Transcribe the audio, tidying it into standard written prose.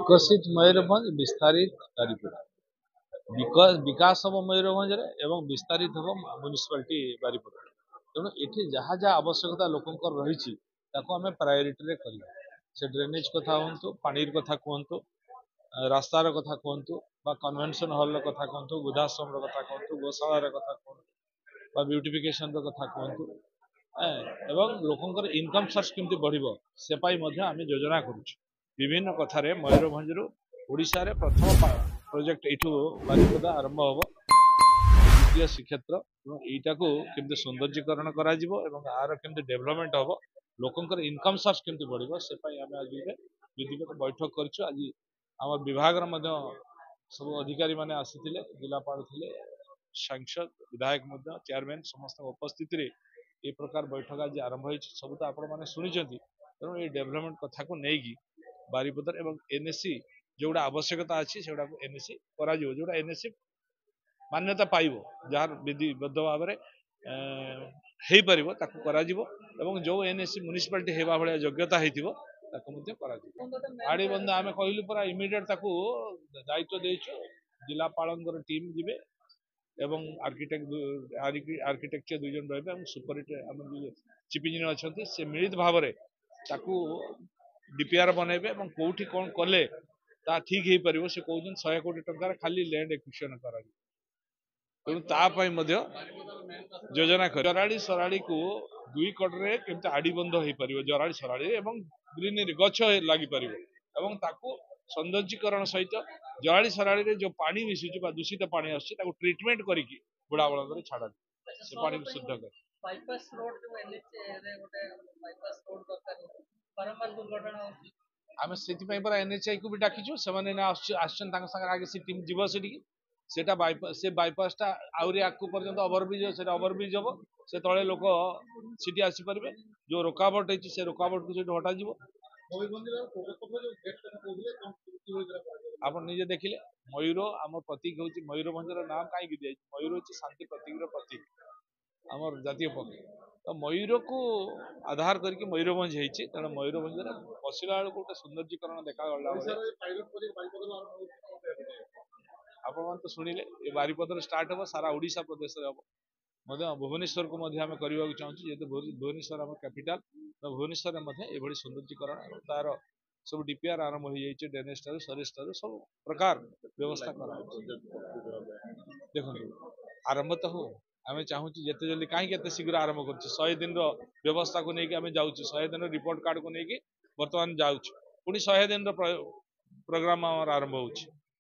विकसित मयूरभंज विस्तारित बारिपदा विकास हम मयूरभंज एवं विस्तारित हम म्युनिसिपालिटी बारिपदा तेणु ये जहाँ जहाँ आवश्यकता लोक रही आम प्रायोरीटी से ड्रेनेज कथा हूँ पानी कथा कहतु रास्तार कथा कहतु कन्वेंशन हॉल कथा कहतु वृद्धाश्रम कथा कहतु गोशाला कथा कहतु ब्यूटिफिकेशन कथा कहतु एवं लोकंर इनकम सोर्स केमती बढ़िबो से आम योजना करुछु विभिन्न कथार मयूरभंज ओडिशा रे प्रथम प्रोजेक्ट यू बारिपदा आरंभ हम द्वितीय श्रीक्षेत्र यहीटा को केमती सौंदर्यकरण आर केमती डेवलपमेंट हम लोकंर इनकम सोर्स केमती बढ़िबो से आम आज विधिवत बैठक करूँ आज आम विभाग सब अधिकारी माने आसीथिले जिलापाल थिले सांसद विधायक चेयरमैन समस्त उपस्थित रे ये प्रकार बैठक आज आरंभ हो सब तो आपण मैंने शुणी तेणु ये डेवलपमेंट कथा को लेकिन बारिपदार एवं एनएससी जोड़ा आवश्यकता अच्छी से एनएससी करा जोड़ा एनएससी मान्यता पाइब जार विधिबद्ध भाव में हो पार एवं जो एनएससी म्युनिसिपालिटी हेबा भाया योग्यता होती आड़ी बंद आम कहलु पूरा इमिडिएट दायित्व देचु जिलापाल टीम जी एवं आर्किटेक्चर दुई जन रही सुपर चीफ इंजीनियर अच्छा से मिलित भाव में डीपीआर बनइबे कौटी कौन कले ठीक हो पार से कौन 100 कोटी टंकार खाली लैंड एक्विजिशन करा तेणु योजना कर जराड़ी सराड़ी को दुई कड़े केमती आड़ी बंध हो पार जराड़ी सराड़ी ग्रीनरी गछ लगी पार सौंदर्यीकरण सहित जराड़ी सराड़ी जो पानी मिशुची दूषित पानी आसुची ट्रिटमेंट करके बुढ़ा बड़ा छाड़ा से पानी को शुद्ध कर बाईपास रोड जो एनएच रे गोटे बाईपास रोड दरकार बारंबार दुर्घटना होची आमे सेति पई पर एनएचआई को भी डाकिछु सेमाने ना आछन तांग संग आगे से टीम जीव सेठी सेटा बाईपास टा आउरी आकु पर्यंत ओवरब्रिज सेटा ओवरब्रिज हो से तळे लोक सिटी आसी परबे जो रुकावट है से रुकावट को सेठी हटा जीवो आप निजे देखिले मयूर आम प्रतीक हूँ मयूरभंजर नाम कहीं दिया मयूर हूँ शांति प्रतीक प्रतीक आमर जातीय पक्षी तो मयूर को आधार करके मयूरभंज होती तेणु मयूरभंज पशिला बेलू गोटे सौंदर्यीकरण देखा आप तो शुणिले ये बारिपदर स्टार्ट हम सारा ओडिशा प्रदेश हम भुवनेश्वर को आम करने चाहूँ जेहतु भुवनेश्वर आम कैपिटाल तो भुवनेश्वर में सौंदर्यीकरण तार सब डीपीआर आरंभ हो जाए ड्रेनेज ठार सरेज ठार सब प्रकार व्यवस्था कर देखो आरंभ तो हो आम चाहूँ जिते जल्दी कहीं शीघ्र आरंभ कर 100 दिन व्यवस्था को लेकिन आम जाऊँ 100 दिन रिपोर्ट कार्ड को लेकिन बर्तमान जाऊँ पुणी 100 दिन प्रोग्राम आरंभ हो